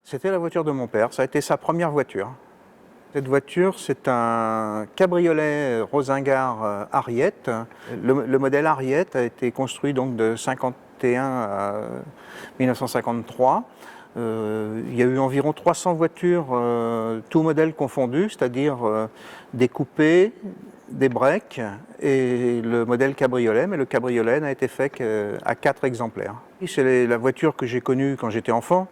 C'était la voiture de mon père, ça a été sa première voiture. Cette voiture, c'est un cabriolet Rosingart Harriet. Le modèle Harriet a été construit donc de 1951 à 1953. Il y a eu environ 300 voitures, tous modèles confondus, c'est-à-dire des coupés, des breaks et le modèle cabriolet, mais le cabriolet n'a été fait qu'à 4 exemplaires. C'est la voiture que j'ai connue quand j'étais enfant.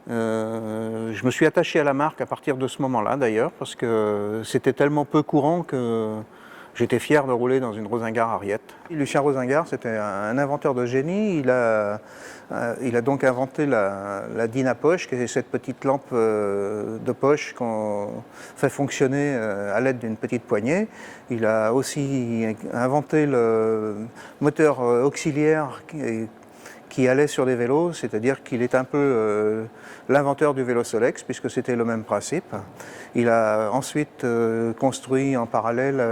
Je me suis attaché à la marque à partir de ce moment-là d'ailleurs, parce que c'était tellement peu courant que j'étais fier de rouler dans une Rosingart Harriet. Lucien Rosingart, c'était un inventeur de génie. Il a donc inventé la Dynapoche, qui est cette petite lampe de poche qu'on fait fonctionner à l'aide d'une petite poignée. Il a aussi inventé le moteur auxiliaire qui allait sur des vélos, c'est-à-dire qu'il est un peu l'inventeur du vélo Solex, puisque c'était le même principe. Il a ensuite construit en parallèle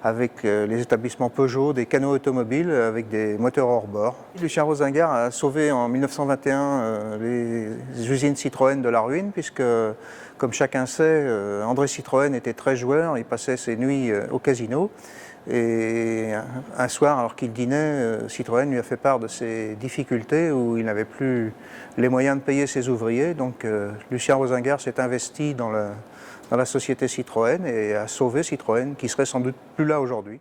avec les établissements Peugeot des canots automobiles avec des moteurs hors bord. Lucien Rosingart a sauvé en 1921 les usines Citroën de la ruine, puisque, comme chacun sait, André Citroën était très joueur, il passait ses nuits au casino. Et un soir, alors qu'il dînait, Citroën lui a fait part de ses difficultés où il n'avait plus les moyens de payer ses ouvriers. Donc Lucien Rosingart s'est investi dans la société Citroën et a sauvé Citroën, qui serait sans doute plus là aujourd'hui.